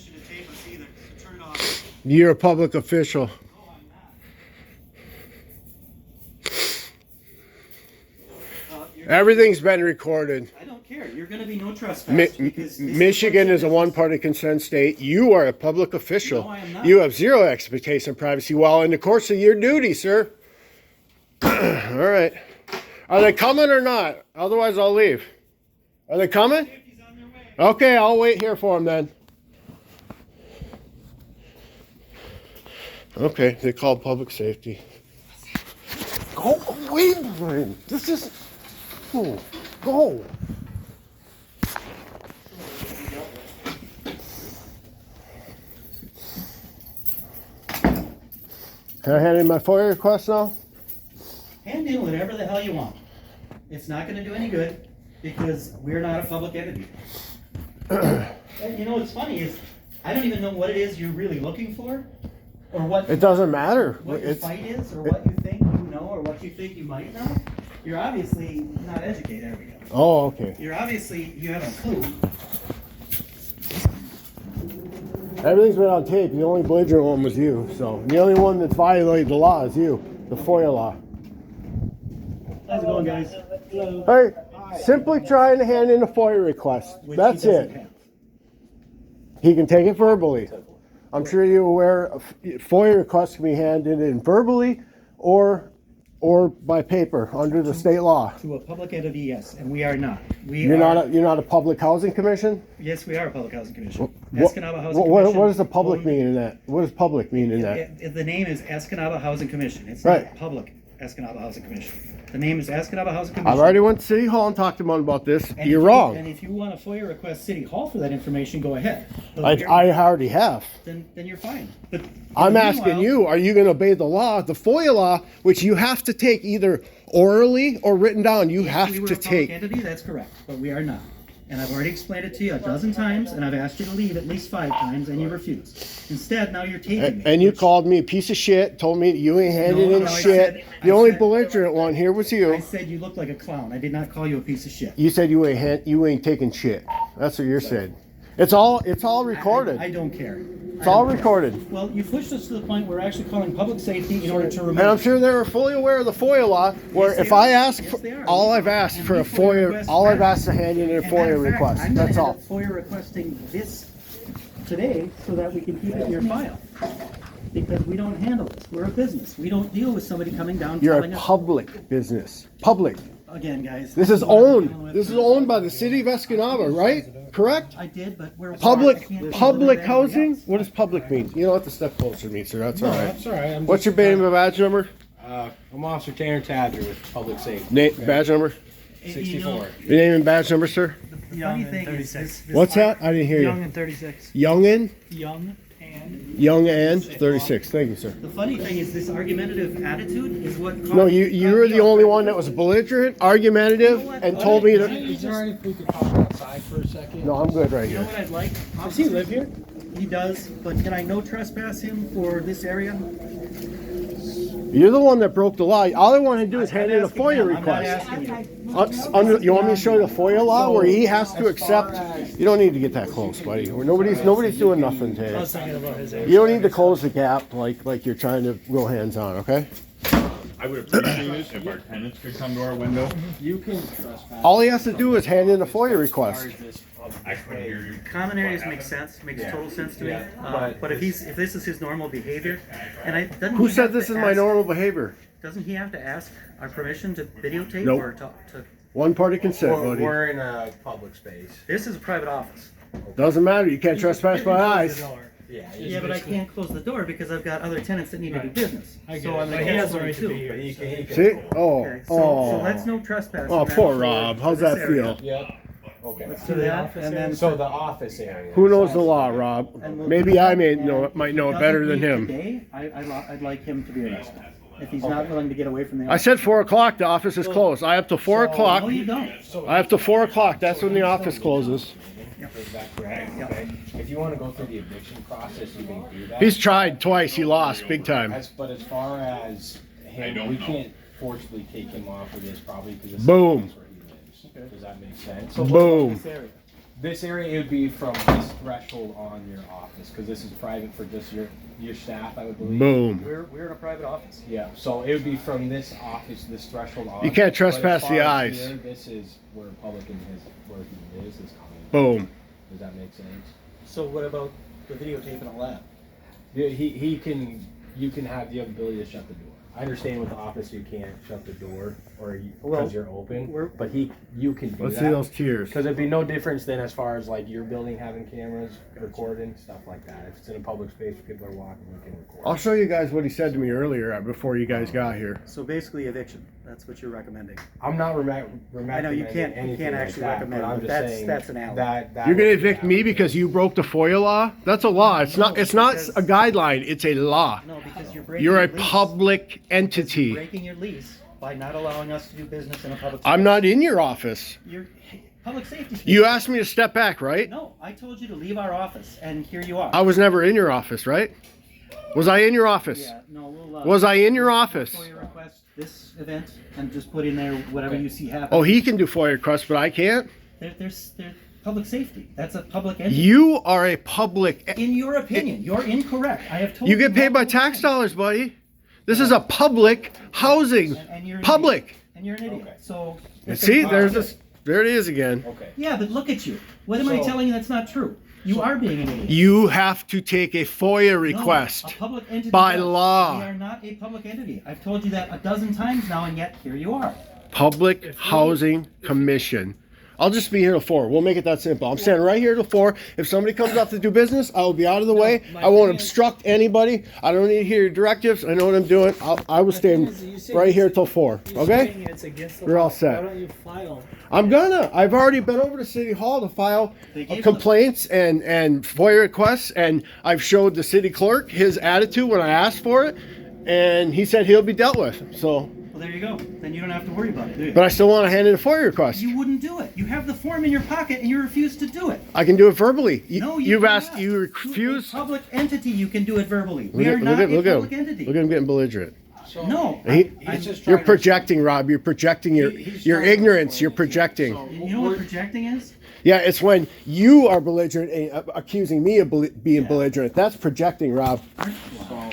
permission to tape us either. So turn it off. You're a public official. No, I'm not. Everything's been recorded. I don't care. You're going to be no trespass. Michigan is a one-party consent state. You are a public official. No, I am not. You have zero expectation of privacy while in the course of your duty, sir. All right. Are they coming or not? Otherwise, I'll leave. Are they coming? Safety's on their way. Okay, I'll wait here for them then. Okay, they called public safety. Go away from him. This is... Oh, go. Can I hand in my FOIA request now? Hand in whatever the hell you want. It's not going to do any good because we're not a public entity. And you know what's funny is I don't even know what it is you're really looking for, or what. It doesn't matter. What your fight is, or what you think you know, or what you think you might know. You're obviously not educated. There we go. Oh, okay. You have a clue. Everything's been on tape. The only belligerent one was you. So the only one that's violated the law is you. The FOIA law. How's it going, guys? Hey, simply trying to hand in a FOIA request. Which That's he doesn't it. have. He can take it verbally. I'm sure you're aware FOIA requests can be handed in verbally or by paper under the state law. To a public entity, yes, and we are not. You're not a public housing commission? Yes, we are a public housing commission. What, Escanaba Housing what Commission. does the public mean in that? What does public mean in that? The name is Escanaba Housing Commission. It's Right. not public Escanaba Housing Commission. The name is Escanaba Housing Commission. I've already went to City Hall and talked to them about this. And You're if wrong. And if you want to FOIA request City Hall for that information, go ahead. But I already have. then you're fine. But I'm meanwhile- asking you, are you going to obey the law, the FOIA law, which you have to take either orally or written down? You If have we were to a public take. entity, that's correct, but we are not. And I've already explained it to you a dozen times, and I've asked you to leave at least 5 times, and you refused. Instead, now you're taping me. And you which- called me a piece of shit, told me you ain't handing No, in no, I shit. said- The I only said- belligerent one here was I you. said you looked like a clown. I did not call you a piece of shit. You said you ain't taking shit. That's what you said. It's all recorded. I don't care. It's all recorded. Well, you pushed us to the point where we're actually calling public safety in order to remove. And I'm sure they're fully aware of the FOIA law, where Yes, they if I are. ask, Yes, they are. all I've asked And for we a FOIA FOIA, request all I've back. asked to hand in a And matter FOIA of fact, request. I'm gonna That's end all. up FOIA requesting this today so that we can keep it in your file. Because we don't handle this. We're a business. We don't deal with somebody coming down You're telling a us. public business. Public. Again, guys. This is what I'm dealing owned. with. This is owned by the city of Escanaba, right? Correct? I did, but we're. I Public can't deal public with anybody housing? else. What does public mean? You don't have to step closer to me, sir. That's all right. That's all right. What's your name and badge number? I'm Officer Tanner Tadger with Public Safety. Badge number? You 64. know, Your name and badge number, sir? the funny thing is this. What's that? I didn't hear Young you. and 36. Youngin? Young and Young and 36. Thank you, sir. The funny thing is this argumentative attitude is what. No, you were the only one that was belligerent, argumentative, and told me to. Is there any, if we could talk outside for a second? No, I'm good right You know here. what I'd like? Does he live here? He does, but can I no trespass him for this area? You're the one that broke the law. All I want to do is hand in a asking FOIA him. I'm not request. asking you. You want me to show you the FOIA law where he has to accept? You don't need to get that close, buddy. Nobody's doing nothing I today. was thinking about his age. You don't need to close the gap like you're trying to go hands on, okay? I would appreciate it if our tenants could come to our window. You can trespass. All he has to do is hand in a FOIA request. I couldn't hear you. Common areas make sense, makes total sense to me. Yeah, But if this is his normal behavior, and doesn't Who he said have this to is my ask- normal behavior? Doesn't he have to ask our permission to videotape Nope. or to? One party consent, buddy. We're in a public space. This is a private office. Doesn't matter. You can't trespass my eyes. Yeah. Yeah, but I can't close the door because I've got other tenants that need to do business. I get So it. I'm But the he has the homeowner right to too. be here. But he can. See? Oh, Okay, so let's oh. no trespass. Oh, in that poor for- Rob. for How's this that area. feel? Yep. Okay. Let's do that, and then. So the office area. Who knows the law, Rob? And we'll Maybe do I that, might and know if it he better doesn't than leave him. Today, I'd like him to be arrested. If he's not willing to get away from the I office. said 4 o'clock. The office is closed. I have till 4 o'clock. No, you don't. I have till 4 o'clock. That's when the office closes. Is that correct? Okay. If you want to go through the eviction process, you can do that. He's tried twice. He lost big time. But as far as him, don't we know. can't forcibly take him off of this probably because Boom. that's where he lives. Does that make sense? Boom. This area. This area, it would be from this threshold on your office, because this is private for just your staff, I would believe. Boom. We're in a private office. Yeah, so it would be from this office, this threshold on. You can't But as trespass far the as eyes. here, this is where public and where he is coming. Boom. Does that make sense? So what about the videotape and all that? Yeah, you have the ability to shut the door. I understand with the office you can't shut the door because you're open, but you can do Let's that. see those tears. Because it'd be no difference than as far as like your building having cameras recording, stuff like that. If it's in a public space, people are walking, you can record. I'll show you guys what he said to me earlier before you guys got here. So basically eviction, that's what you're recommending. I'm not I know you can't actually recommend, but that's an alley. You're gonna evict me because you broke the FOIA law? That's a law. It's not a guideline, it's a law. No, because you're breaking You're a your lease. public entity. Breaking your lease by not allowing us to do business in a public. I'm not in your office. You're public safety. You asked me to step back, right? No, I told you to leave our office, and here you are. I was never in your office, right? Was I in your office? Yeah, no, we'll. Was I in your office? FOIA request this event, and just put in there whatever you see happen. Oh, he can do FOIA requests, but I can't? There's public safety. That's a public entity. You are a public. In your opinion, you're incorrect. I have told You get paid by multiple tax times. dollars, buddy. This is a public housing. And you're an Public. idiot. And you're an idiot. Okay. So. See, there it is again. Okay. Yeah, but look at you. What am I So- telling you that's not true? You are being an idiot. You have to take a FOIA No, request. a public entity by does. law. We are not a public entity. I've told you that a dozen times now, and yet here you are. Public Housing Commission. I'll just be here till 4. We'll make it that simple. I'm standing right here till 4. If somebody comes up to do business, I will be out of the way. I won't obstruct anybody. I don't need to hear your directives. I know what I'm doing. I will stand right here till 4. Okay? It's against the You're law. all set. Why don't you file? I'm gonna. I've already been over to City Hall to file They gave complaints and FOIA requests, and I've showed the city clerk his attitude when I asked for it, and he said he'll be dealt with. So, Well, there you go. Then you don't have to worry about it, do you? but I still want to hand in a FOIA request. You wouldn't do it. You have the form in your pocket, and you refuse to do it. I can do it verbally. No, You've cannot. asked. You To refuse. a public entity, you can do it verbally. We Look are at- not look at- a look at public him. entity. Look at him getting belligerent. So, No, He- he's just You're trying to- projecting, Rob. You're projecting He's your trying to ignorance. explain You're it. projecting. So, you know what projecting is? Yeah, it's when you are belligerent and accusing me of being belligerent. That's projecting, Rob. So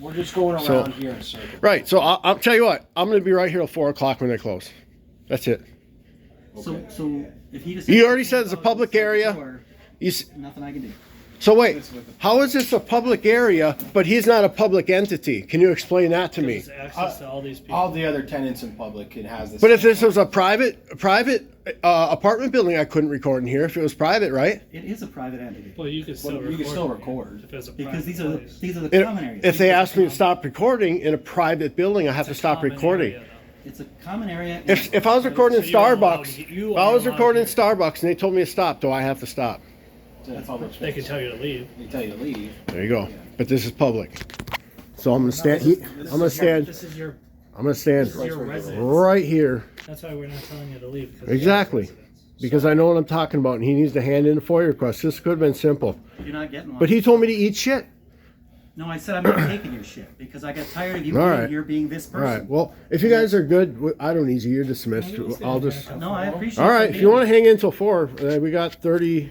we're just going around So- here in circles. Right. So I'll tell you what. I'm going to be right here till 4 o'clock when they close. That's it. So if he just. You already said it's a public area. You s- Nothing I can do. So wait, how is this a public area, but he's not a public entity? Can you explain that to me? There's access to all these people. All the other tenants in public can has this. But if this was a private apartment building, I couldn't record in here. If it was private, right? It is a private entity. Well, you could still record. you can still record. If it's a Because private place. these are the common areas. If they ask me to stop recording in a private building, I have to It's a stop common recording. area, though. It's a common area. If I was recording in So you are allowed Starbucks, to- you if I are was allowed recording in to- Starbucks and they told me to stop, do I have to stop? It's in a public They space. can tell you to leave. They tell you to leave. There you go. But this is public, so I'm gonna stand. I'm gonna stand. This is your your residence. Right here That's why we're not telling you to leave. because Exactly. it's your residence. because I know what I'm talking about, and he needs to hand in a FOIA request. This could have been simple, You're not getting one. but he told me to eat shit. No, I said I'm not taking your shit because I got tired of you All being right. here being this All right. person. Well, if you guys are good, I don't need you. You're dismissed. I'll just. No, I appreciate. All right. If you want to hang in till 4, we got 30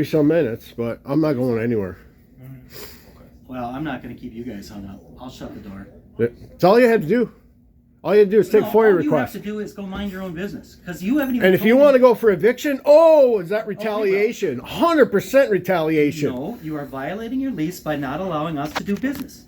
some minutes, but I'm not going anywhere. Well, I'm not going to keep you guys hung up. I'll shut the door. It's all you had to do. All you had to do is take No, FOIA all requests. you have to do is go mind your own business because you haven't even. And if told you me- want to go for eviction, is that retaliation? 100% retaliation. No, you are violating your lease by not allowing us to do business.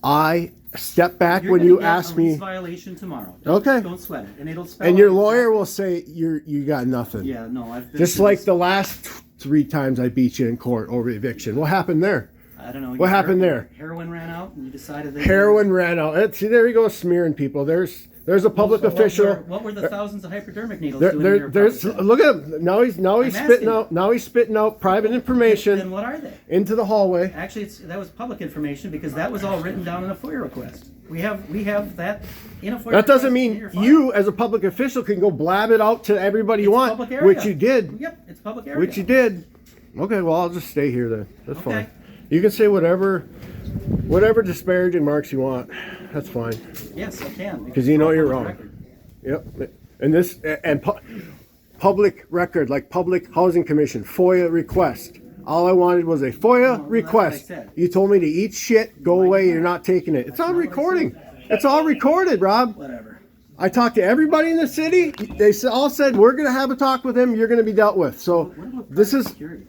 I step back You're when gonna you get ask a lease me, violation tomorrow. Okay. Don't sweat it, and it'll spell. and your out lawyer exactly- will say you got nothing. Yeah, no, I've been Just through like this. the last 3 times I beat you in court over eviction. What happened there? I don't know. What happened there? Heroin ran out, and you decided that. Heroin ran out. See, there you go, smearing people. There's a public official. What were the thousands of hypodermic needles doing in your There's apartment? look at him. Now he's I'm spitting asking out. Now he's spitting out private Then information what are they? into the hallway. Actually, that was public information because that was all written down in a FOIA request. We have that in a FOIA. That doesn't request in mean your file. you, as a public official, can go blab it out to everybody you It's want, public area. which you did. Yep, it's public area. Which you did. Okay, well, I'll just stay here then. That's Okay. fine. You can say whatever disparaging marks you want. That's fine. Yes, I can. Because you know It's you're all wrong. public record. Yep. And this and public record, like public housing commission, FOIA request. All I wanted was a FOIA No, request. that's what I said. You told me to eat shit, go away, you're not taking it. It's on recording. It's all recorded, Rob. Whatever. I talked to everybody in the city. They all said, we're going to have a talk with him. You're going to be dealt with. So What about this private is, security?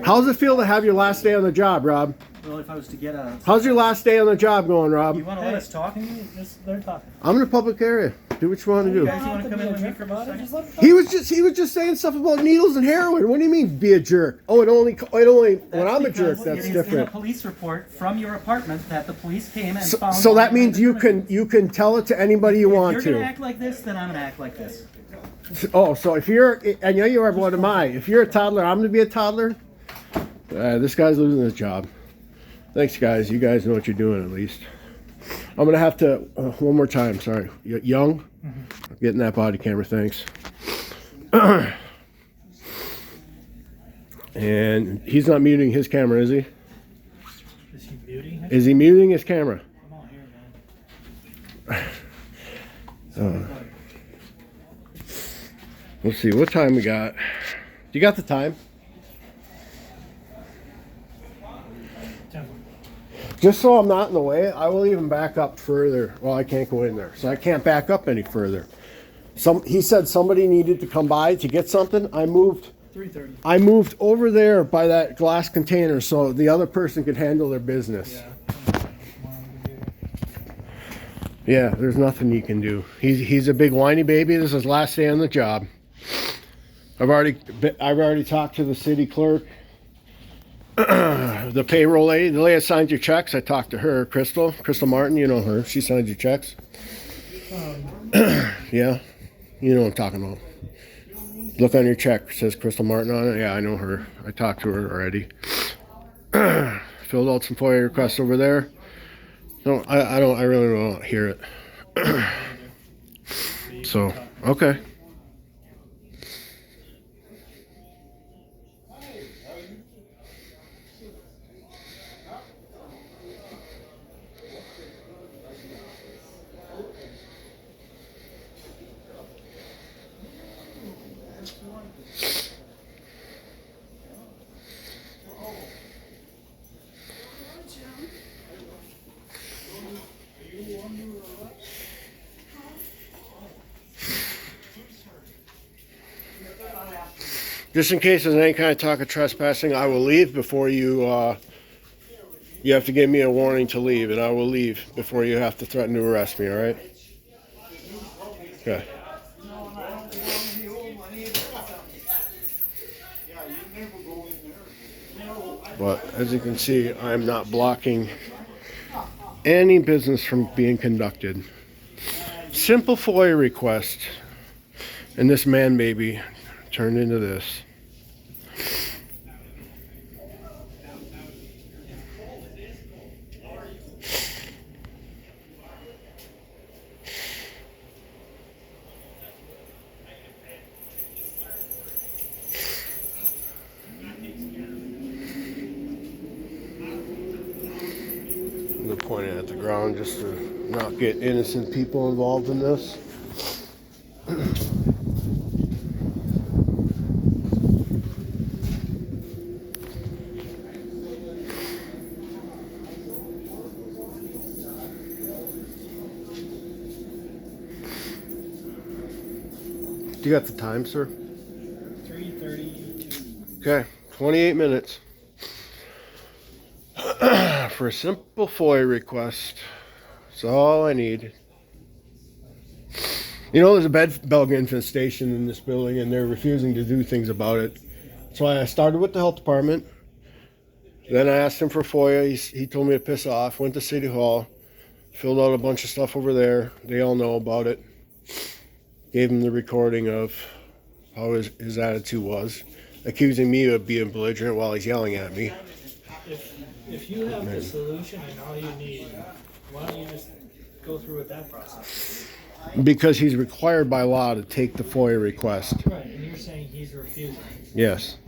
how's it feel to have your last day on the job, Rob? Well, if I was to get a, How's your last day on the job going, Rob? you want to let us talk? They're talking. I'm in a public area. Do what you want to do. Guys, you want to come in with me for a second? Just let them He was just saying stuff about needles and heroin. What do you mean be a jerk? Oh, it only when I'm a jerk, Because that's it is in different. a police report from your apartment that the police came and So, found. so all that your means you can tell it to anybody you want If you're gonna to. act like this, then I'm gonna act like this. Oh, so if you're, and you are, what am I? If you're a toddler, I'm gonna be a toddler. This guy's losing his job. Thanks, guys. You guys know what you're doing at least. I'm gonna have to one more time. Sorry, Young. Getting that body camera. Thanks. And he's not muting his camera, is he? Is he muting? Is he muting his camera? Come on here, man. Let's see what time we got. You got the time? Just so I'm not in the way, I will even back up further. Well, I can't go in there, so I can't back up any further. He said somebody needed to come by to get something. I moved 3:30. I moved over there by that glass container so the other person could handle their business. Yeah, there's nothing you can do. He's a big whiny baby. This is his last day on the job. I've already talked to the city clerk. The payroll lady, the lady that signs your checks, I talked to her, Crystal Martin, you know her. She signs your checks. Yeah, you know what I'm talking about. Look on your check, it says Crystal Martin on it. Yeah, I know her. I talked to her already. Filled out some FOIA requests over there. No, I really don't want to hear it. So, okay. Just in case there's any kind of talk of trespassing, I will leave before you, you have to give me a warning to leave, and I will leave before you have to threaten to arrest me, all right? Okay. But as you can see, I'm not blocking any business from being conducted. Simple FOIA request, and this man baby turned into this. I'm pointing at the ground just to not get innocent people involved in this. You got the time, sir? 3:32. Okay, 28 minutes. For a simple FOIA request. That's all I need. You know, there's a bed bug infestation in this building and they're refusing to do things about it. That's why I started with the health department. Then I asked him for FOIA. He told me to piss off. Went to City Hall. Filled out a bunch of stuff over there. They all know about it. Gave him the recording of how his attitude was. Accusing me of being belligerent while he's yelling at me. If you have the solution and all you need, why don't you just go through with that process? Because he's required by law to take the FOIA request. Right, and you're saying he's refusing. Yes.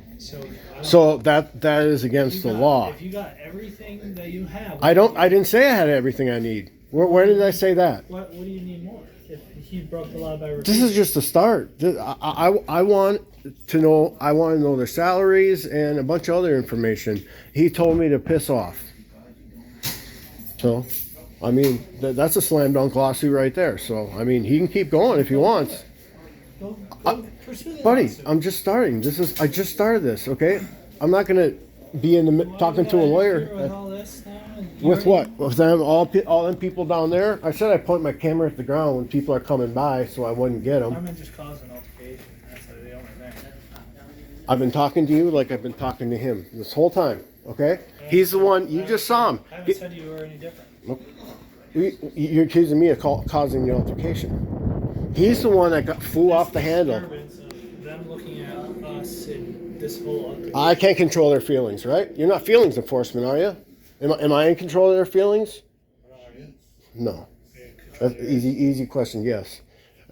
So that is against the law. If you got everything that you have, I didn't say I had everything I need. Where did I say that? What do you need more? If he broke the law by This refusing? is just the start. I want to know. I want to know their salaries and a bunch of other information. He told me to piss off. So, I mean, that's a slam dunk lawsuit right there. So, I mean, he can keep going if he wants. Go pursue the Buddy, lawsuit. I'm just starting. I just started this. Okay, I'm not gonna be in the talking to a lawyer. With all this now? You With already- what? With them all them people down there? I said I point my camera at the ground when people are coming by, so I wouldn't get them. I'm in just cause an altercation. That's the only thing. I've been talking to you like I've been talking to him this whole time. Okay? He's the one. You just saw him. I haven't said you were any different. You're accusing me of causing the altercation. He's the one that flew off the handle. Disturbance of them looking at us in this whole altercation. I can't control their feelings, right? You're not feelings enforcement, are you? Am I in control of their feelings? No. That's easy question. Yes.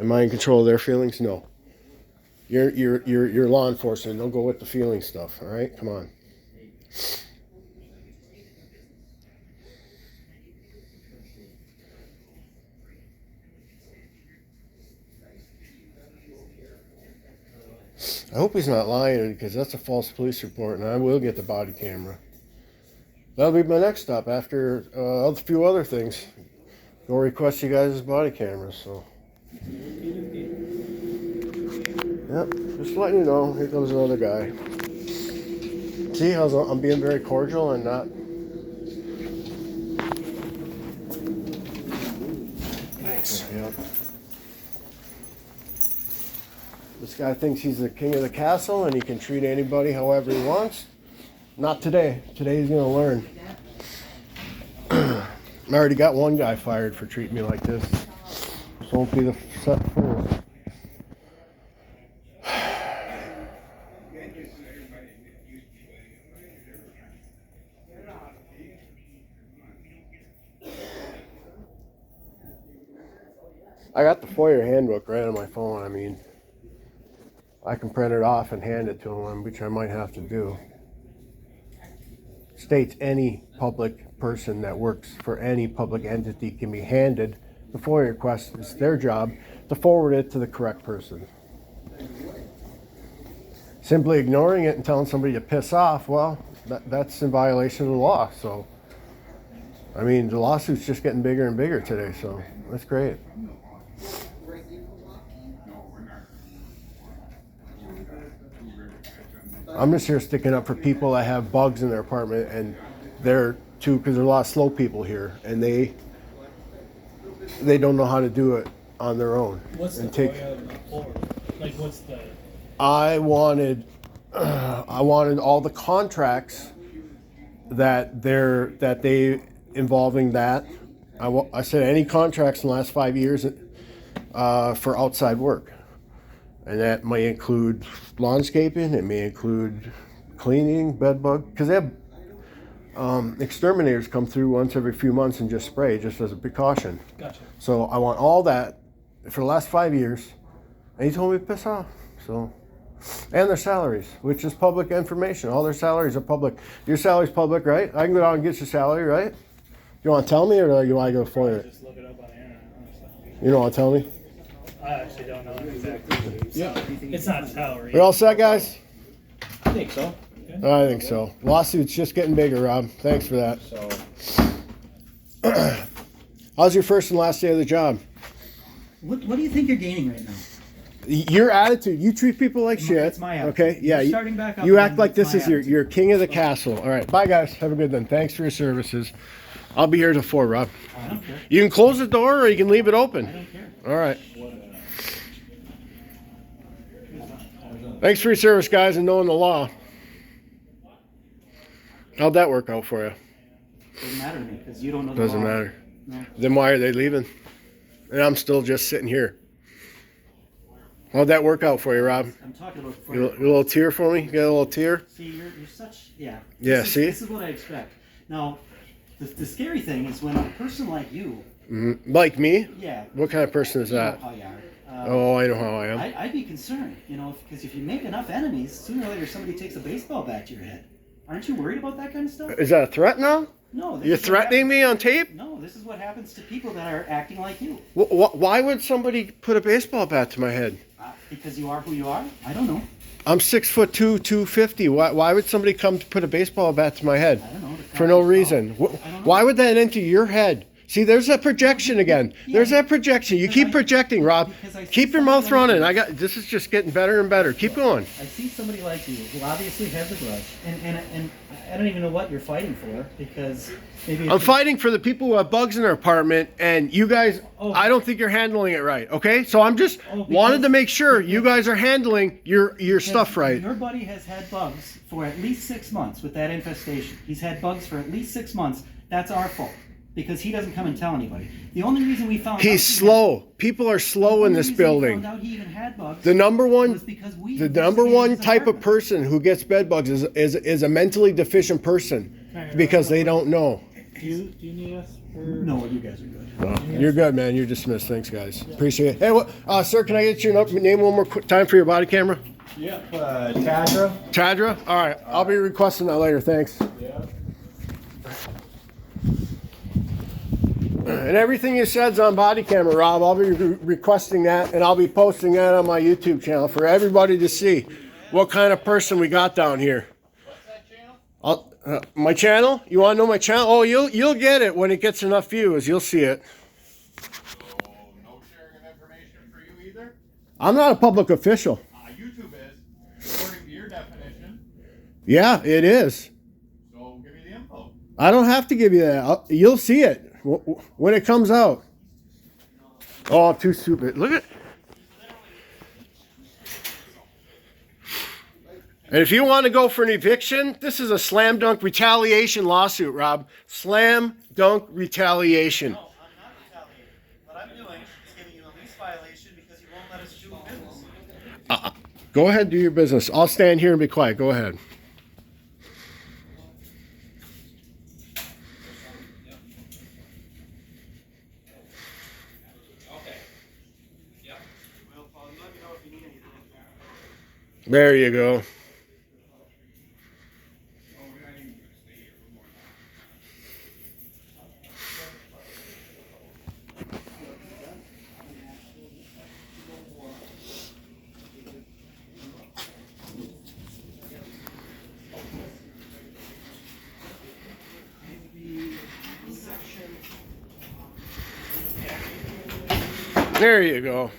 Am I in control of their feelings? No. You're law enforcement. Don't go with the feeling stuff. All right. Come on. I hope he's not lying because that's a false police report, and I will get the body camera. That'll be my next stop after a few other things. Go request you guys' body cameras. So, yep, just letting you know. Here comes another guy. See how I'm being very cordial and not. Thanks. Yep. This guy thinks he's the king of the castle and he can treat anybody however he wants. Not today. Today he's gonna learn. I already got one guy fired for treating me like this. So won't be the first. I got the FOIA handbook right on my phone. I mean, I can print it off and hand it to him, which I might have to do. States any public person that works for any public entity can be handed the FOIA request. It's their job to forward it to the correct person. Simply ignoring it and telling somebody to piss off, well, that's in violation of the law. So, I mean, the lawsuit's just getting bigger and bigger today, so that's great. I'm just here sticking up for people that have bugs in their apartment, and they're too, because there are a lot of slow people here, and they don't know how to do it on their own. What's the and take. FOIA forward? Like, what's the? I wanted all the contracts that they involving that. I said any contracts in the last 5 years for outside work. And that may include landscaping, it may include cleaning, bed bug, because they have exterminators come through once every few months and just spray, just as a precaution. Gotcha. So I want all that for the last 5 years, and he told me to piss off. So, and their salaries, which is public information. All their salaries are public. Your salary's public, right? I can go down and get your salary, right? You want to tell me, or do you want to go for it? Just look it up on the internet. Honestly. You don't want to tell me? I actually don't know exactly. Yeah. It's not salary. We all set, guys? I think so. I think so. Lawsuit's just getting bigger, Rob. Thanks for that. So How's your first and last day of the job? What do you think you're gaining right now? Your attitude. You treat people like shit. It's my attitude. Okay? Yeah. You're starting back up You again, act like it's this my is your attitude. king of the castle. All right. Bye, guys. Have a good one. Thanks for your services. I'll be here till 4, Rob. I don't care. You can close the door or you can leave it I open. don't care. All right. Thanks for your service, guys, and knowing the law. How'd that work out for you? Doesn't matter to me because you don't know the Doesn't law. matter. No. Then why are they leaving? And I'm still just sitting here. How'd that work out for you, Rob? I'm talking about. You a little tear for me? You got a little tear? See, you're such Yeah, This see? is what I expect. Now, the scary thing is when a person like you, Like me? yeah. What kind of person is you know that? how you are. Oh, I know how I am. I'd be concerned, because if you make enough enemies, sooner or later somebody takes a baseball bat to your head. Aren't you worried about that kind of stuff? Is that a threat now? No. this You're is what threatening me on happens- tape? No, this is what happens to people that are acting like you. Why would somebody put a baseball bat to my head? Because you are who you are? I don't know. I'm 6'2", 250. Why would somebody come to put a baseball bat to my head? I don't know. For no reason. I don't know. Why would that enter your head? See, there's that projection again. There's that projection. You keep projecting, Rob. Keep your mouth running. This is just getting better and better. Keep going. I see somebody like you who obviously has a grudge, and I don't even know what you're fighting for, because maybe I'm fighting for the people who have bugs in their apartment, and you guys, I don't think you're handling it right, okay? So I'm just wanted to make sure you guys are handling your stuff right. Your buddy has had bugs for at least 6 months with that infestation. He's had bugs for at least 6 months. That's our fault, because he doesn't come and tell anybody. The only reason we found He's slow. People are slow in this building. The number one type of person who gets bed bugs is a mentally deficient person, because they don't know. Do you need us for? No, you guys are good. Well, you're good, man. You're dismissed. Thanks, guys. Appreciate it. Hey, sir, can I get your name one more time for your body camera? Yep, Tadra. Tadra? All right. I'll be requesting that later. Thanks. Yeah. And everything you said's on body camera, Rob. I'll be requesting that, and I'll be posting that on my YouTube channel for everybody to see what kind of person we got down here. What's that channel? My channel? You want to know my channel? Oh, you'll get it when it gets enough views. You'll see it. So, no sharing of information for you either? I'm not a public official. YouTube is, according to your definition. Yeah, it is. So, give me the info. I don't have to give you that. You'll see it when it comes out. Oh, I'm too stupid. Look at. And if you want to go for an eviction, this is a slam dunk retaliation lawsuit, Rob. Slam dunk retaliation. No, I'm not retaliating. What I'm doing is giving you a lease violation because you won't let us do business. Go ahead and do your business. I'll stand here and be quiet. Go ahead. There you go. There you go.